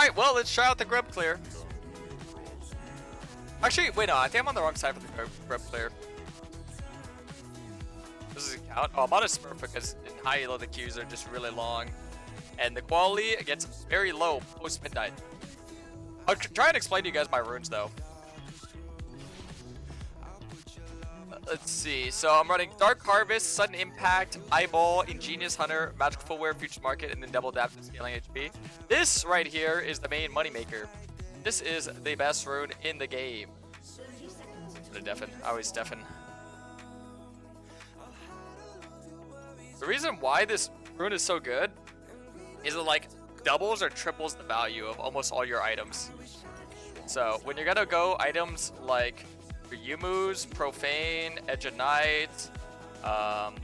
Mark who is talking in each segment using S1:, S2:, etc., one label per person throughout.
S1: Alright, well, let's try out the grub clear. Actually, wait, no, I think I'm on the wrong side for the grub clear. This doesn't count. Oh, I'm on a smurf because in high elo the queues are just really long. And the quality gets very low post midnight. I'll try and explain to you guys my runes though. Let's see. So I'm running Dark Harvest, Sudden Impact, Eyeball, Ingenious Hunter, Magical Footwear, Future Market, and then Double Dap and Scaling HP. This right here is the main moneymaker. This is the best rune in the game. The deafen. I always deafen. The reason why this rune is so good is it like doubles or triples the value of almost all your items. So when you're gonna go items like Yumu's, Profane, Edge of Night,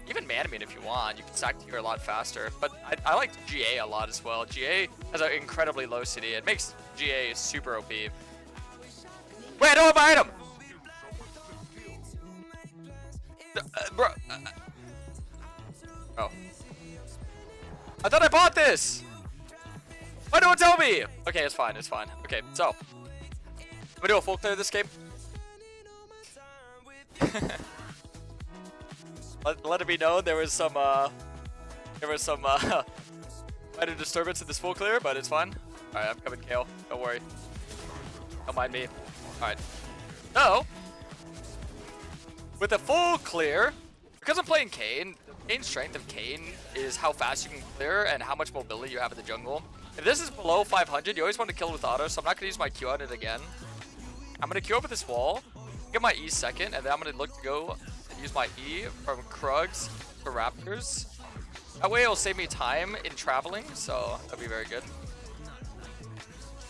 S1: even Manamine if you want, you can stack tier a lot faster. But I like GA a lot as well. GA has an incredibly low CD. It makes GA super OP. Wait, I don't have my item! Bro. Oh. I thought I bought this! Why don't tell me? Okay, it's fine, it's fine. Okay, so. I'm gonna do a full clear this game. let it be known there was some minor disturbance in this full clear, but it's fine. Alright, I'm coming, Kale. Don't worry. Don't mind me. Alright. So, with a full clear, because I'm playing Kayn, the main strength of Kayn is how fast you can clear and how much mobility you have in the jungle. If this is below 500, you always want to kill with auto, so I'm not going to use my Q on it again. I'm going to Q over this wall, get my E second, and then I'm going to look to go and use my E from Krugs to Raptors. That way it'll save me time in traveling, so that'll be very good.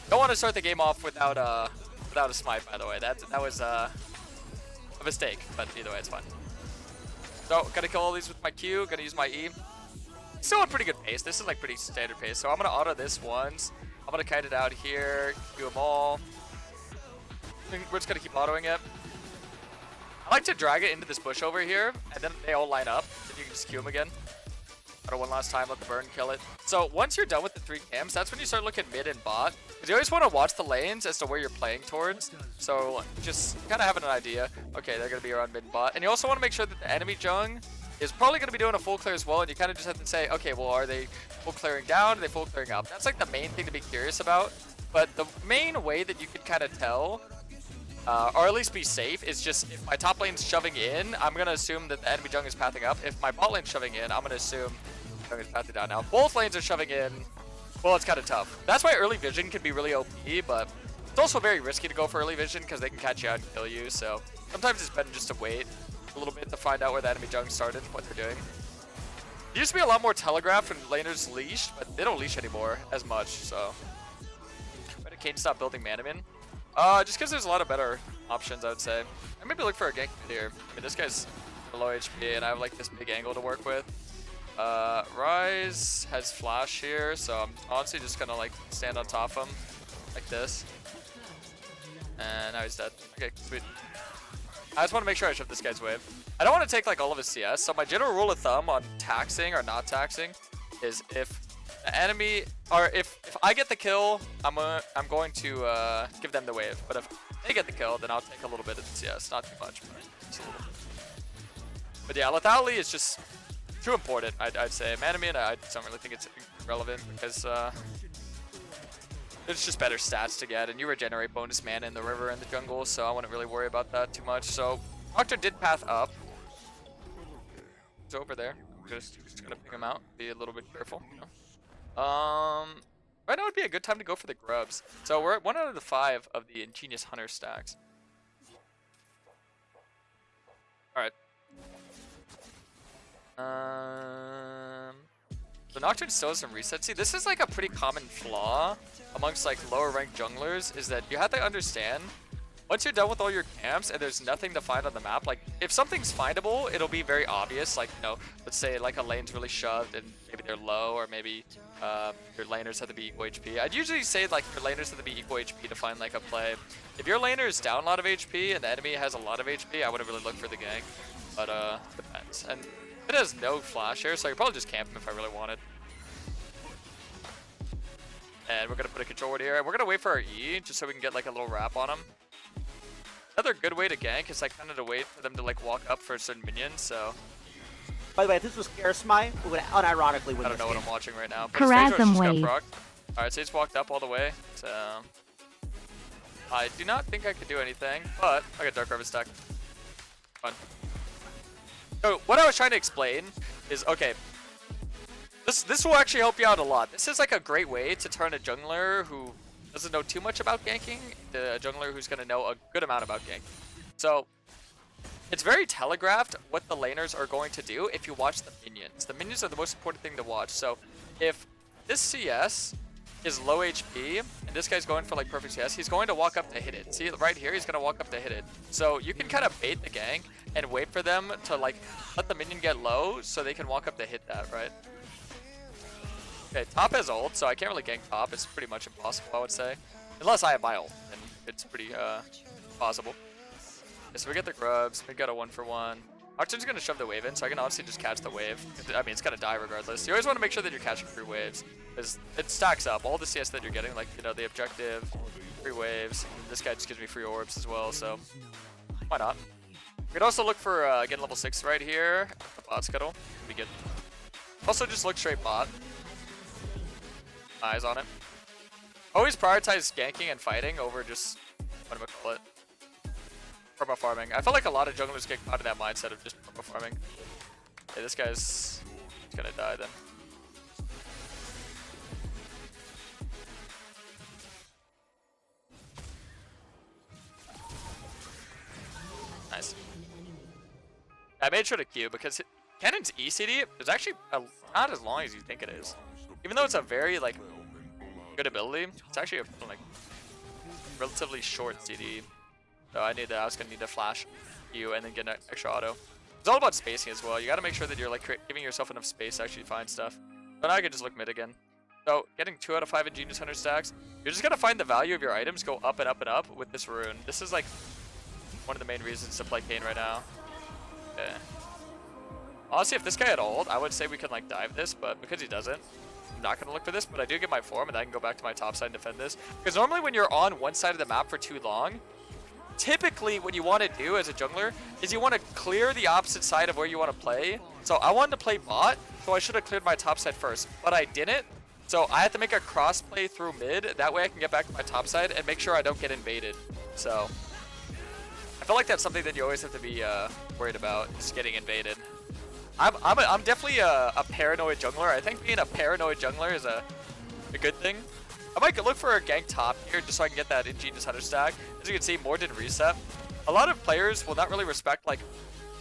S1: Don't want to start the game off without a smite, by the way. That was a mistake, but either way, it's fine. So, gotta kill all these with my Q, gonna use my E. Still a pretty good pace. This is like pretty standard pace. So I'm gonna auto this once. I'm gonna kite it out here, Q them all. We're just gonna keep autoing it. I like to drag it into this bush over here, and then they all line up. Then you can just Q them again. Auto one last time, let the burn kill it. So once you're done with the 3 camps, that's when you start looking mid and bot. Because you always want to watch the lanes as to where you're playing towards. So just kind of having an idea. Okay, they're going to be around mid and bot. And you also want to make sure that the enemy jung is probably going to be doing a full clear as well. And you kind of just have to say, okay, well, are they full clearing down? Are they full clearing up? That's like the main thing to be curious about. But the main way that you can kind of tell, or at least be safe, is just if my top lane's shoving in, I'm going to assume that the enemy jung is pathing up. If my bot lane's shoving in, I'm going to assume jung is pathing down. Now, if both lanes are shoving in, well, it's kind of tough. That's why early vision can be really OP, but it's also very risky to go for early vision because they can catch you out and kill you. So sometimes it's better just to wait a little bit to find out where the enemy jung started and what they're doing. It used to be a lot more telegraphed when laners leashed, but they don't leash anymore as much, so. Why did Kayn stop building Manamine? Just because there's a lot of better options, I would say. I maybe look for a gank here. I mean, this guy's below HP, and I have like this big angle to work with. Rise has flash here, so I'm honestly just gonna like stand on top of him like this. And now he's dead. Okay, sweet. I just want to make sure I shove this guy's wave. I don't want to take like all of his CS, so my general rule of thumb on taxing or not taxing is if the enemy, or if I get the kill, I'm going to give them the wave. But if they get the kill, then I'll take a little bit of the CS, not too much, but just a little bit. But yeah, lethality is just too important, I'd say. Manamine, I don't really think it's relevant because there's just better stats to get, and you regenerate bonus mana in the river and the jungle, so I wouldn't really worry about that too much. So Doctor did path up. He's over there. I'm just gonna pick him out. Be a little bit careful. You know? Right now would be a good time to go for the grubs. So we're at 1 out of the 5 of the Ingenious Hunter stacks. All right. The Nocturne still has some resets. See, this is like a pretty common flaw amongst like lower ranked junglers, is that you have to understand once you're done with all your camps and there's nothing to find on the map, like if something's findable, it'll be very obvious. Like, you know, let's say like a lane's really shoved and maybe they're low, or maybe your laners have to be equal HP. I'd usually say like your laners have to be equal HP to find like a play. If your laner is down a lot of HP and the enemy has a lot of HP, I wouldn't really look for the gank, but depends. And it has no flash here, so I could probably just camp him if I really wanted. And we're gonna put a control ward here. And we're gonna wait for our E, just so we can get like a little wrap on him. Another good way to gank is like kind of to wait for them to like walk up for certain minions, so.
S2: By the way, if this was Karasmai, we would unironically win this
S1: I don't know
S2: game.
S1: what I'm watching right now.
S3: Karasmai wave.
S1: Alright, so he's walked up all the way, so. I do not think I could do anything, but I got Dark Harvest stack. Fun. So what I was trying to explain is, okay, this will actually help you out a lot. This is like a great way to turn a jungler who doesn't know too much about ganking into a jungler who's going to know a good amount about ganking. So it's very telegraphed what the laners are going to do if you watch the minions. The minions are the most important thing to watch. So if this CS is low HP, and this guy's going for like perfect CS, he's going to walk up to hit it. See, right here, he's going to walk up to hit it. So you can kind of bait the gank and wait for them to like let the minion get low so they can walk up to hit that, right? Okay, top has ult, so I can't really gank top. It's pretty much impossible, I would say. Unless I have my ult, then it's pretty possible. Okay, so we get the grubs, we got a 1-for-1. Octane's gonna shove the wave in, so I can obviously just catch the wave. I mean, it's gonna die regardless. You always want to make sure that you're catching 3 waves, because it stacks up. All the CS that you're getting, like, you know, the objective, 3 waves. And this guy just gives me free orbs as well, so why not? We could also look for getting level 6 right here. The bot scuttle would be good. Also, just look straight bot. Eyes on it. Always prioritize ganking and fighting over just, what do I call it? Promo farming. I feel like a lot of junglers get caught in that mindset of just promo farming. Hey, this guy's gonna die then. Nice. I made sure to Q because Cannon's ECD is actually not as long as you think it is. Even though it's a very like good ability, it's actually a like relatively short CD. So I was gonna need to flash Q and then get an extra auto. It's all about spacing as well. You gotta make sure that you're like giving yourself enough space to actually find stuff. So now I can just look mid again. So getting 2 out of 5 Ingenious Hunter stacks, you're just gonna find the value of your items go up and up and up with this rune. This is like one of the main reasons to play Kayn right now. Okay. Honestly, if this guy had ult, I would say we can like dive this, but because he doesn't, I'm not gonna look for this. But I do get my form, and I can go back to my top side and defend this. Because normally when you're on one side of the map for too long, typically what you want to do as a jungler is you want to clear the opposite side of where you want to play. So I wanted to play bot, so I should have cleared my top side first, but I didn't. So I had to make a cross play through mid. That way I can get back to my top side and make sure I don't get invaded. So I feel like that's something that you always have to be worried about, is getting invaded. I'm definitely a paranoid jungler. I think being a paranoid jungler is a good thing. I might look for a gank top here just so I can get that Ingenious Hunter stack. As you can see, Mord didn't reset. A lot of players will not really respect like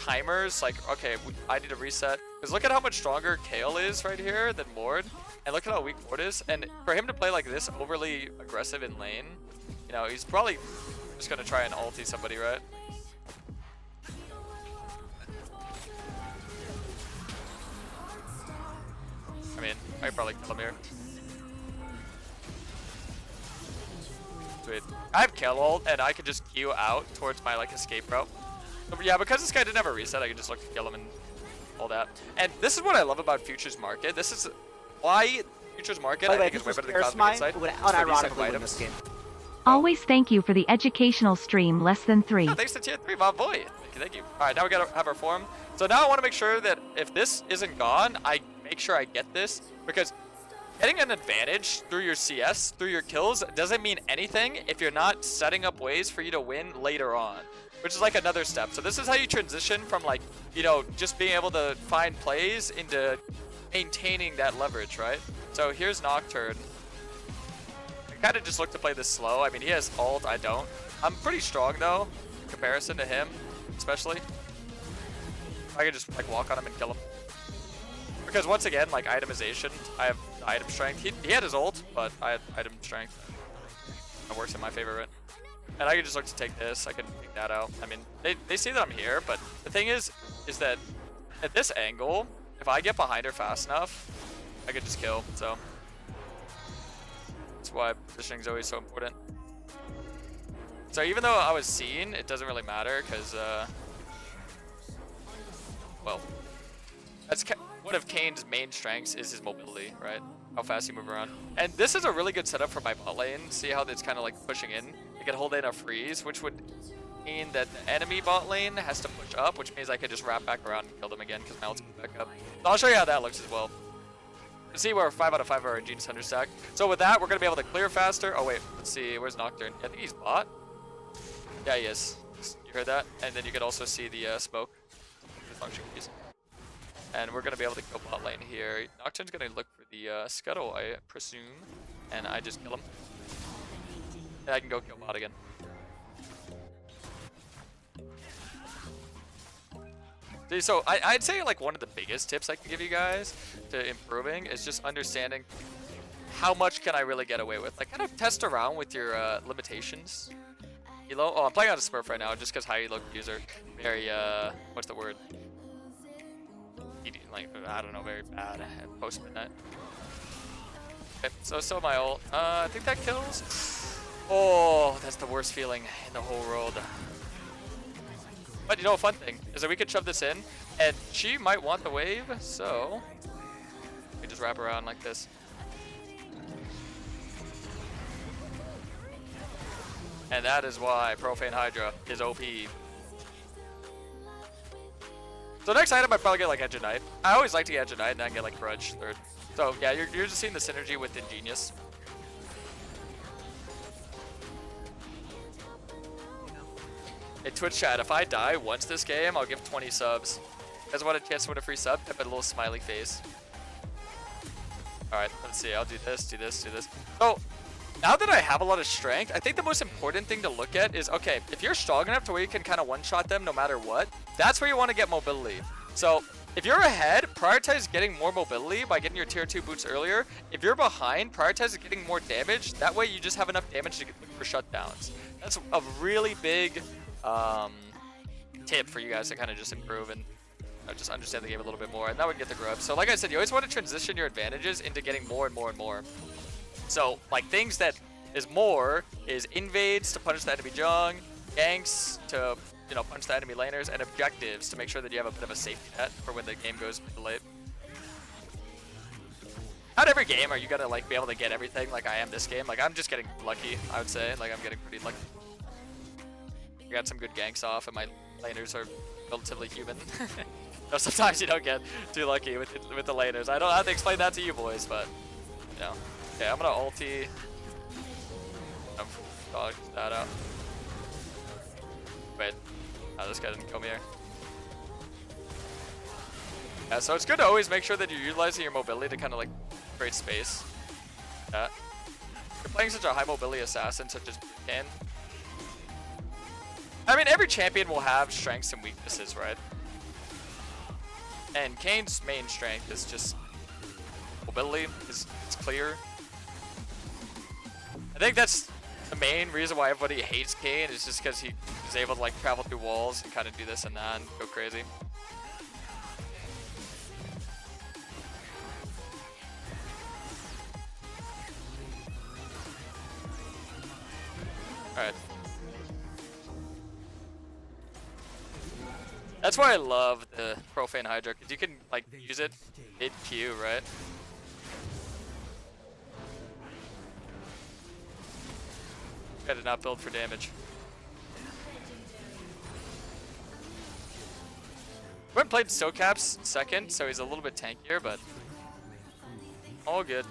S1: timers, like, okay, I need to reset. Because look at how much stronger Kayle is right here than Mord. And look at how weak Mord is. And for him to play like this overly aggressive in lane, you know, he's probably just going to try and ulti somebody, right? I mean, I could probably kill him here. Sweet. I have Kayle ult, and I can just Q out towards my like escape route. So, yeah, because this guy didn't have a reset, I can just look to kill him and all that. And this is what I love about Futures Market. This is why Futures Market I think is way better than Cosmic Insight.
S2: Would unironically win this game.
S3: Always thank you for the educational stream. Less than 3.
S1: Oh, thanks to tier 3, Bob Boy. Thank you. All right, now we gotta have our form. So now I want to make sure that if this isn't gone, I make sure I get this, because getting an advantage through your CS, through your kills, doesn't mean anything if you're not setting up ways for you to win later on, which is like another step. So this is how you transition from like, you know, just being able to find plays into maintaining that leverage, right? So here's Nocturne. I kind of just look to play this slow. I mean, he has ult, I don't. I'm pretty strong though, in comparison to him, especially. I can just like walk on him and kill him. Because once again, like itemization, I have item strength. He had his ult, but I had item strength. That works in my favor, right? And I can just look to take this. I can take that out. I mean, they see that I'm here, but the thing is that at this angle, if I get behind her fast enough, I could just kill. So that's why positioning is always so important. So even though I was seen, it doesn't really matter because, well, that's one of Kayn's main strengths is his mobility, right? how fast you move around. And this is a really good setup for my bot lane. See how it's kind of like pushing in? I can hold in a freeze, which would mean that the enemy bot lane has to push up, which means I can just wrap back around and kill them again because my ult's going back up. So I'll show you how that looks as well. You see we're 5 out of 5 are Genius Hunter stack. So with that, we're going to be able to clear faster. Oh wait, let's see. Where's Nocturne? I think he's bot. Yeah, he is. You heard that? And then you can also see the smoke. The function keys. And we're going to be able to kill bot lane here. Nocturne's going to look for the scuttle, I presume. And I just kill him. And I can go kill bot again. See, so I'd say like one of the biggest tips I can give you guys to improving is just understanding how much can I really get away with. Like kind of test around with your limitations. Elo. Oh, I'm playing on a Smurf right now just because high elo user. Very, what's the word? Like, I don't know, very bad at post midnight. Okay, so my ult. I think that kills. Oh, that's the worst feeling in the whole world. But you know, a fun thing is that we could shove this in, and she might want the wave, so we just wrap around like this. And that is why Profane Hydra is OP. So next item, I'd probably get like Edge of Night. I always like to get Edge of Night and then get like Grudge third. So yeah, you're just seeing the synergy with Ingenious. Hey Twitch chat, if I die once this game, I'll give 20 subs. You guys want a chance to win a free sub? Type a little smiley face. Alright, let's see. I'll do this, do this, do this. So, now that I have a lot of strength, I think the most important thing to look at is, okay, if you're strong enough to where you can kind of one-shot them no matter what, that's where you want to get mobility. So, if you're ahead, prioritize getting more mobility by getting your tier 2 boots earlier. If you're behind, prioritize getting more damage. That way you just have enough damage to get for shutdowns. That's a really big tip for you guys to kind of just improve and just understand the game a little bit more. And that would get the grub. So like I said, you always want to transition your advantages into getting more and more and more. So like things that is more is invades to punish the enemy jung, ganks to punch the enemy laners, and objectives to make sure that you have a bit of a safety net for when the game goes late. Not every game are you gonna like be able to get everything like I am this game. Like I'm just getting lucky, I would say. Like I'm getting pretty lucky. I got some good ganks off, and my laners are relatively human. No, sometimes you don't get too lucky with the laners. I don't have to explain that to you boys, but you know. Okay, I'm gonna ulti. Dog that out. Wait, oh, this guy didn't kill me here. Yeah, so it's good to always make sure that you're utilizing your mobility to kind of like create space. Yeah. You're playing such a high mobility assassin such as Kayn. I mean, every champion will have strengths and weaknesses, right? And Kayn's main strength is just mobility. It's clear. I think that's the main reason why everybody hates Kayn is just because he is able to like travel through walls and kind of do this and that and go crazy. Alright. That's why I love the Profane Hydra, because you can like use it mid-Q, right? I did not build for damage. We haven't played Stokap's second, so he's a little bit tankier, but all good.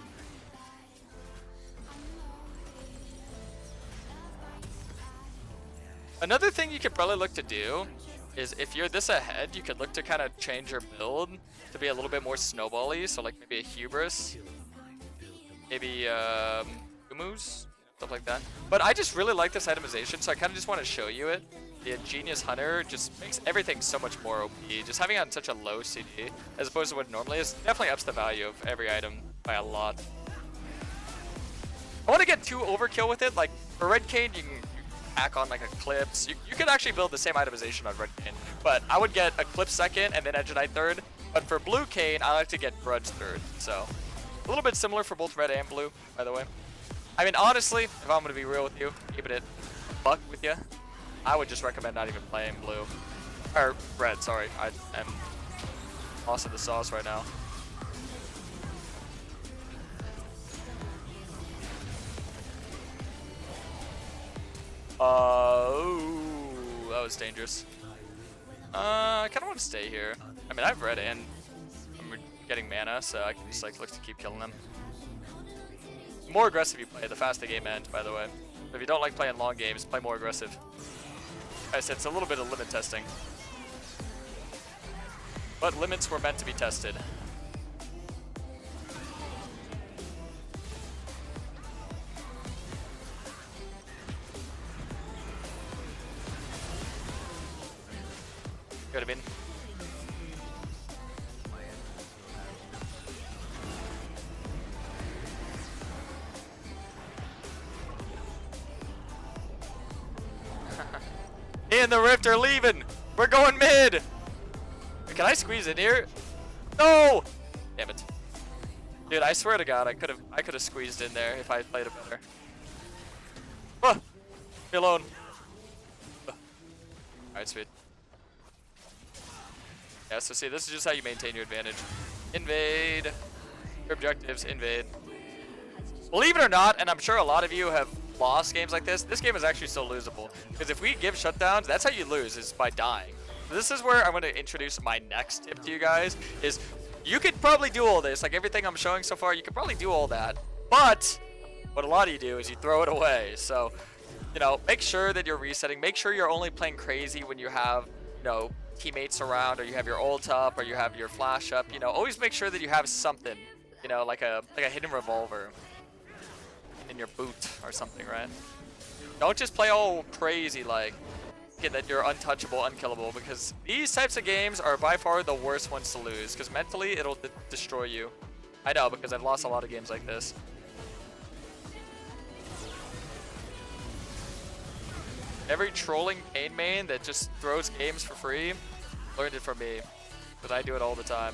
S1: Another thing you could probably look to do is if you're this ahead, you could look to kind of change your build to be a little bit more snowball-y, so like maybe a Hubris, maybe Umus, stuff like that. But I just really like this itemization, so I kind of just want to show you it. The Ingenious Hunter just makes everything so much more OP. Just having it on such a low CD, as opposed to what it normally is, definitely ups the value of every item by a lot. I want to get too overkill with it, like for Red Kayn, you can hack on like Eclipse. You could actually build the same itemization on Red Kayn, but I would get Eclipse second and then Edge of Night third. But for Blue Kayn, I like to get Grudge third. So a little bit similar for both Red and Blue, by the way. I mean, honestly, if I'm gonna be real with you, keeping it buck with you, I would just recommend not even playing Blue or Red. Sorry, I am lost in the sauce right now. Ooh, that was dangerous. I kind of want to stay here. I mean, I have red and I'm getting mana, so I can just like look to keep killing them. The more aggressive you play, the faster the game ends, by the way. If you don't like playing long games, play more aggressive. Like I said, it's a little bit of limit testing. But limits were meant to be tested. Could have been. Me and the Rift are leaving. We're going mid. Can I squeeze in here? No! Damn it. Dude, I swear to God, I could have squeezed in there if I played it better. Ah! Leave me alone. Alright, sweet. Yeah, so see, this is just how you maintain your advantage. Invade. Your objectives, invade. Believe it or not, and I'm sure a lot of you have lost games like this game is actually still losable. Because if we give shutdowns, that's how you lose, is by dying. This is where I'm going to introduce my next tip to you guys, is you could probably do all this. Like everything I'm showing so far, you could probably do all that. But what a lot of you do is you throw it away. So, you know, make sure that you're resetting. Make sure you're only playing crazy when you have, you know, teammates around, or you have your ult up, or you have your flash up. You know, always make sure that you have something, you know, like a hidden revolver in your boot or something, right? Don't just play all crazy like that you're untouchable, unkillable, because these types of games are by far the worst ones to lose, because mentally it'll destroy you. I know, because I've lost a lot of games like this. Every trolling Kayn main that just throws games for free learned it from me, because I do it all the time.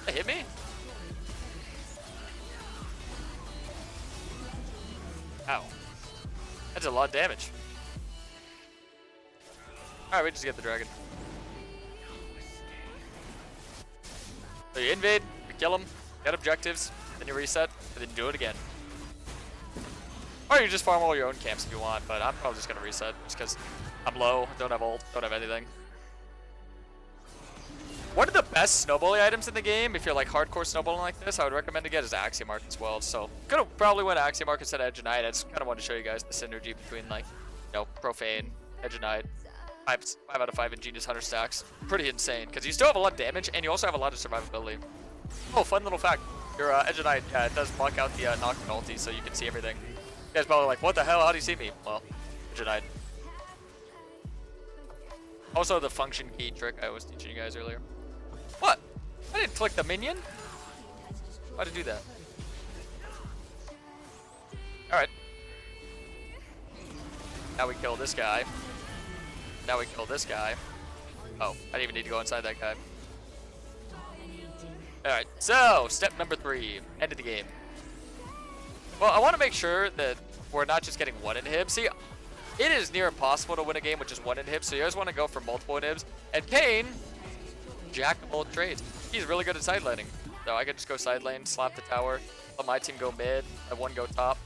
S1: That hit me? Ow. That's a lot of damage. Alright, we just get the dragon. So you invade, you kill them, get objectives, then you reset, and then do it again. Or you just farm all your own camps if you want, but I'm probably just gonna reset just because I'm low, don't have ult, don't have anything. One of the best snowballing items in the game, if you're like hardcore snowballing like this, I would recommend to get is Axiomark as well. So could have probably went Axiomark instead of Edge of Night. I just kind of wanted to show you guys the synergy between like, you know, Profane, Edge of Night. 5 out of 5 Ingenious Hunter stacks. Pretty insane, because you still have a lot of damage, and you also have a lot of survivability. Oh, fun little fact. Your Edge of Night, yeah, it does block out the knockdown ulti, so you can see everything. You guys probably like, what the hell, how do you see me? Well, Edge of Night. Also, the function key trick I was teaching you guys earlier. What? I didn't click the minion? Why'd I do that? Alright. Now we kill this guy. Now we kill this guy. Oh, I didn't even need to go inside that guy. Alright, so step number 3, end of the game. Well, I want to make sure that we're not just getting one inhib. See, it is near impossible to win a game with just one inhib, so you always want to go for multiple inhibs. And Kayn, jack of all trades. He's really good at side laning. So I could just go side lane, slap the tower, let my team go mid, let one go top.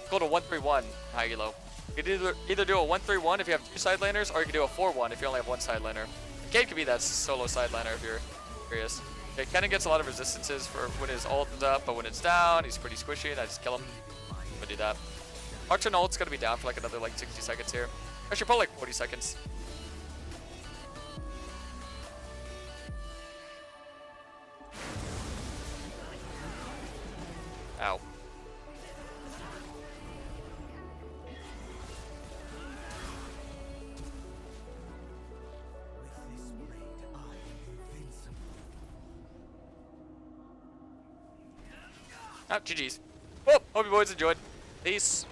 S1: Go to 1-3-1, high elo. You can either do a 1-3-1 if you have 2 side laners, or you can do a 4-1 if you only have 1 side laner. Kayn could be that solo side laner if you're curious. It kind of gets a lot of resistances for when his ult is up, but when it's down, he's pretty squishy, and I just kill him. I'm gonna do that. Archer ult's gonna be down for like another like 60 seconds here. Actually, probably like 40 seconds. Ow. Oh, GG's. Well, hope you boys enjoyed. Peace.